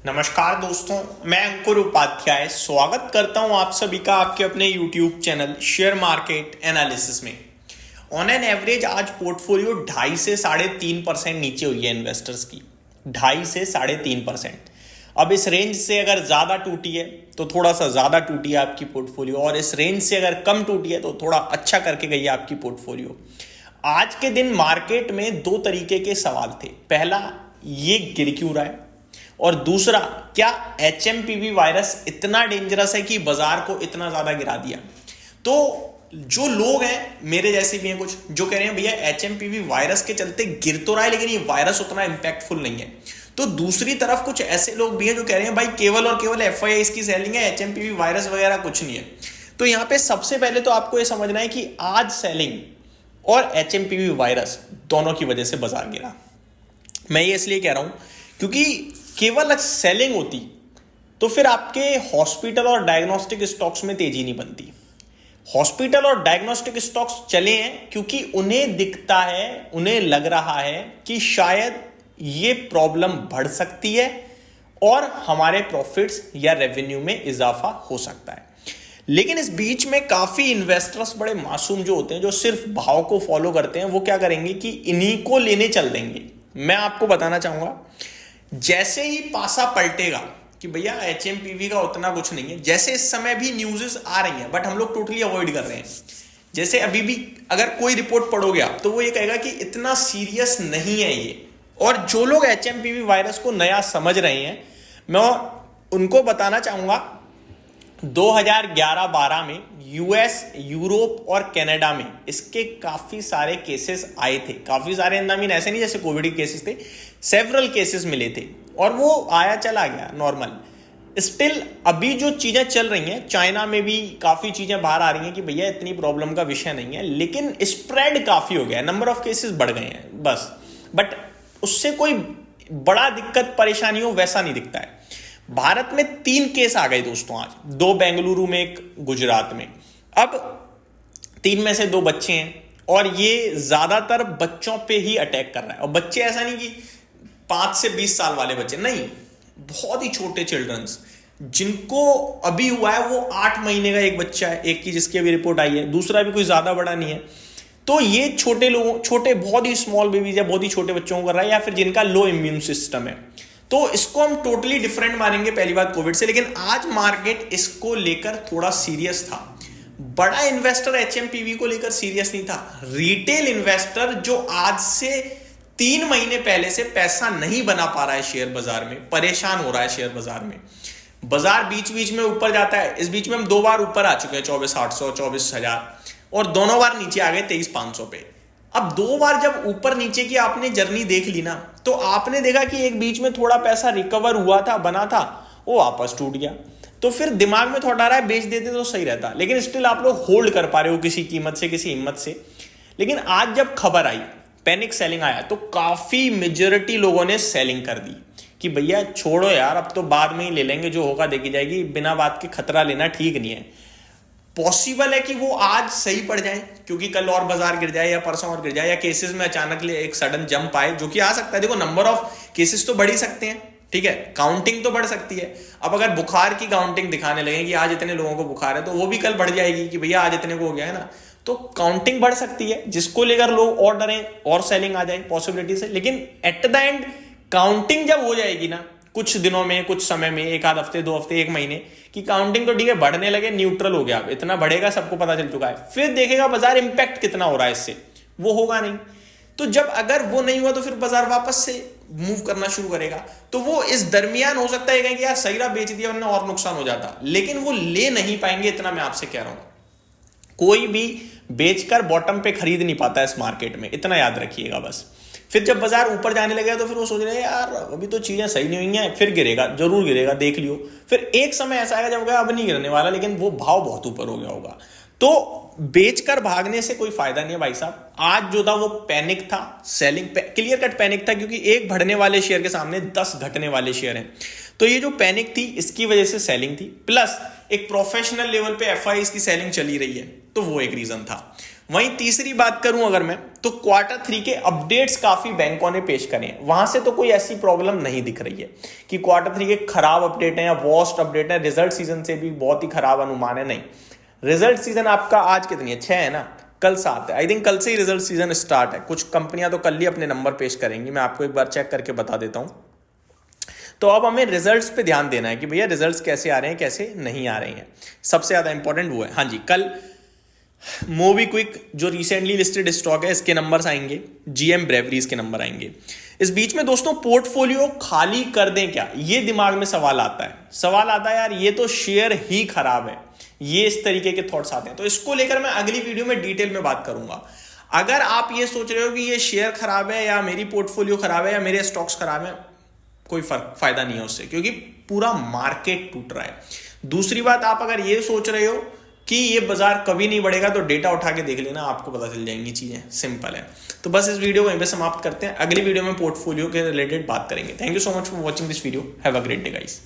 नमस्कार दोस्तों, मैं अंकुर उपाध्याय स्वागत करता हूं आप सभी का आपके अपने YouTube channel share market analysis में। ऑन एन एवरेज आज पोर्टफोलियो 2.5 से 3.5% नीचे हुई है इन्वेस्टर्स की, 2.5 से 3.5%। अब इस रेंज से अगर ज़्यादा टूटी है तो थोड़ा सा ज़्यादा टूटी है आपकी पोर्टफोलियो, और इस रेंज से अगर कम टूटी है तो थोड़ा अच्छा करके गई है आपकी पोर्टफोलियो। आज के दिन मार्केट में दो तरीके के सवाल थे। पहला, ये गिर क्यों रहा है, और दूसरा, क्या HMPV वायरस इतना डेंजरस है कि बाजार को इतना ज्यादा गिरा दिया। तो जो लोग हैं, मेरे जैसे भी हैं कुछ, जो कह रहे हैं भैया HMPV वायरस के चलते गिर तो रहा है लेकिन ये वायरस उतना इंपैक्टफुल नहीं है। तो दूसरी तरफ कुछ ऐसे लोग भी हैं जो कह रहे हैं भाई केवल और केवल FIIs की सेलिंग है, HMPV वायरस वगैरह कुछ नहीं है। तो यहां पे सबसे पहले तो आपको ये समझना है कि आज सेलिंग और HMPV वायरस दोनों की वजह से बाजार गिरा। मैं ये इसलिए कह रहा हूं क्योंकि केवल सेलिंग होती तो फिर आपके हॉस्पिटल और डायग्नोस्टिक स्टॉक्स में तेजी नहीं बनती। हॉस्पिटल और डायग्नोस्टिक स्टॉक्स चले हैं क्योंकि उन्हें दिखता है, उन्हें लग रहा है कि शायद ये प्रॉब्लम बढ़ सकती है और हमारे प्रॉफिट्स या रेवेन्यू में इजाफा हो सकता है। लेकिन इस बीच में काफी इन्वेस्टर्स बड़े मासूम जो होते हैं, जो सिर्फ भाव को फॉलो करते हैं, वो क्या करेंगे कि इन्हीं को लेने चल देंगे। मैं आपको बताना चाहूंगा, जैसे ही पासा पलटेगा कि भैया HMPV का उतना कुछ नहीं है, जैसे इस समय भी न्यूज़ आ रही हैं बट हम लोग टोटली अवॉइड कर रहे हैं। जैसे अभी भी अगर कोई रिपोर्ट पढ़ोगे आप तो वो ये कहेगा कि इतना सीरियस नहीं है ये। और जो लोग HMPV वायरस को नया समझ रहे हैं, मैं उनको बताना चाहूंगा 2011-12 में US, यूरोप और कनाडा में इसके काफी सारे केसेस आए थे। काफी सारे मीन ऐसे नहीं जैसे कोविड के केसेस थे, सेवरल केसेस मिले थे और वो आया चला गया नॉर्मल। स्टिल अभी जो चीजें चल रही हैं, चाइना में भी काफी चीजें बाहर आ रही हैं कि भैया इतनी प्रॉब्लम का विषय नहीं है, लेकिन स्प्रेड काफी हो गया है, नंबर ऑफ केसेस बढ़ गए हैं बस। बट उससे कोई बड़ा दिक्कत परेशानी हो वैसा नहीं दिखता है। भारत में 3 केस आ गए दोस्तों आज, 2 बेंगलुरु में, 1 गुजरात में। अब 3 में से 2 बच्चे हैं और ये ज्यादातर बच्चों पे ही अटैक कर रहा है। और बच्चे ऐसा नहीं कि 5 से 20 साल वाले बच्चे, नहीं, बहुत ही छोटे चिल्ड्रंस जिनको अभी हुआ है। वो 8 महीने का एक बच्चा है, एक की जिसकी अभी रिपोर्ट आई है, दूसरा भी कोई ज्यादा बड़ा नहीं है। तो ये छोटे लोगों, छोटे बहुत ही स्मॉल बेबीज या बहुत ही छोटे बच्चों को कर रहा है, या फिर जिनका लो इम्यून सिस्टम है। तो इसको हम टोटली डिफरेंट मानेंगे पहली बात कोविड से। लेकिन आज मार्केट इसको लेकर थोड़ा सीरियस था। बड़ा इन्वेस्टर HMPV को लेकर सीरियस नहीं था। रिटेल इन्वेस्टर जो आज से 3 महीने पहले से पैसा नहीं बना पा रहा है शेयर बाजार में, परेशान हो रहा है शेयर बाजार में। बाजार बीच बीच में ऊपर जाता है। इस बीच में हम 2 बार ऊपर आ चुके हैं, 24,800, 24,000, और दोनों बार नीचे आ गए 23,500 पे। अब 2 बार जब ऊपर नीचे की आपने जर्नी देख ली ना, तो आपने देखा कि एक बीच में थोड़ा पैसा रिकवर हुआ था, बना था, वो वापस टूट गया। तो फिर दिमाग में थोड़ा रहा है बेच देते तो सही रहता, लेकिन स्टिल आप लोग होल्ड कर पा रहे हो किसी कीमत से, किसी हिम्मत से। लेकिन आज जब खबर आई, पैनिक सेलिंग आया, तो काफी मेजॉरिटी लोगों ने सेलिंग कर दी कि भैया छोड़ो यार, अब तो बाद में ही ले लेंगे, जो होगा देखी जाएगी, बिना बात के खतरा लेना ठीक नहीं है। पॉसिबल है कि वो आज सही पड़ जाए क्योंकि कल और बाजार गिर जाए या परसों और गिर जाए, या केसेस में अचानक एक सडन जंप आए, जो कि आ सकता है। देखो, नंबर ऑफ केसेस तो बढ़ ही सकते हैं, ठीक है, काउंटिंग तो बढ़ सकती है। अब अगर बुखार की काउंटिंग दिखाने लगे कि आज इतने लोगों को बुखार है, तो वो भी कल बढ़ जाएगी कि भैया आज इतने को हो गया है ना, तो काउंटिंग बढ़ सकती है, जिसको लेकर लोग और डरें और सेलिंग आ जाए पॉसिबिलिटी से। लेकिन एट द एंड काउंटिंग जब हो जाएगी ना, कुछ दिनों में, कुछ समय में, 1 आध हफ्ते, 2 हफ्ते, 1 महीने की काउंटिंग, तो ठीक है, बढ़ने लगे, न्यूट्रल हो गया, अब इतना बढ़ेगा सबको पता चल चुका है। फिर देखेगा बाजार इंपैक्ट कितना हो रहा है इससे, वो होगा नहीं। तो जब अगर वो नहीं हुआ तो फिर बाजार वापस से मूव करना शुरू करेगा। तो वो इस दरमियान हो सकता है कि यार सही रहा, बेच दिया, वरना और नुकसान हो जाता, लेकिन वो ले नहीं पाएंगे, इतना मैं आपसे कह रहा हूं। कोई भी बेचकर बॉटम पे खरीद नहीं पाता है इस मार्केट में, इतना याद रखिएगा बस। फिर जब बाजार ऊपर जाने लगे तो फिर वो सोच रहे हैं यार अभी तो चीजें सही नहीं हुई हैं, फिर गिरेगा, जरूर गिरेगा, देख लियो। फिर एक समय ऐसा आएगा जब अब नहीं गिरने वाला, लेकिन वो भाव बहुत ऊपर हो गया होगा। तो बेचकर भागने से कोई फायदा नहीं है भाई साहब। आज जो था वो पैनिक था, सेलिंग, क्लियर कट पैनिक था, क्योंकि एक बढ़ने वाले शेयर के सामने 10 घटने वाले शेयर हैं। तो ये जो पैनिक थी इसकी वजह से सेलिंग थी, प्लस एक प्रोफेशनल लेवल पे FIIs की सेलिंग चली रही है, तो वो एक रीजन था। वहीं तीसरी बात करूं अगर मैं, तो क्वार्टर 3 के अपडेट्स काफी बैंकों ने पेश करे हैं, वहां से तो कोई ऐसी प्रॉब्लम नहीं दिख रही है कि क्वार्टर 3 के खराब अपडेट है या वर्स्ट अपडेट है। रिजल्ट सीजन से भी बहुत ही खराब अनुमान है, नहीं। रिजल्ट सीजन आपका आज कितनी है, 6 है ना, कल 7 है। आई थिंक कल से ही रिजल्ट सीजन स्टार्ट है। कुछ कंपनियां तो कल ही अपने नंबर पेश करेंगी, मैं आपको एक बार चेक करके बता देता हूं। तो अब हमें रिजल्ट्स पे ध्यान देना है कि भैया रिजल्ट्स कैसे आ रहे हैं, कैसे नहीं आ रहे हैं। सबसे ज्यादा इंपॉर्टेंट वो है। हाँ जी, कल मोबीक्विक जो रिसेंटली लिस्टेड स्टॉक है इसके नंबर्स आएंगे, जीएम ब्रेवरीज के नंबर आएंगे। इस बीच में दोस्तों पोर्टफोलियो खाली कर दें क्या, ये दिमाग में सवाल आता है यार, ये तो शेयर ही खराब है, ये इस तरीके के थॉट्स आते हैं। तो इसको लेकर मैं अगली वीडियो में डिटेल में बात करूंगा। अगर आप ये सोच रहे हो कि ये शेयर खराब है या मेरी पोर्टफोलियो खराब है या मेरे स्टॉक्स खराब है, कोई फायदा नहीं है उससे, क्योंकि पूरा मार्केट टूट रहा है। दूसरी बात, आप अगर ये सोच रहे हो कि ये बाजार कभी नहीं बढ़ेगा, तो डेटा उठा के देख लेना, आपको पता चल जाएंगी चीजें, सिंपल है। तो बस इस वीडियो को यहीं पे समाप्त करते हैं, अगली वीडियो में पोर्टफोलियो के रिलेटेड बात करेंगे। Thank you so much for watching this video, have a great day guys.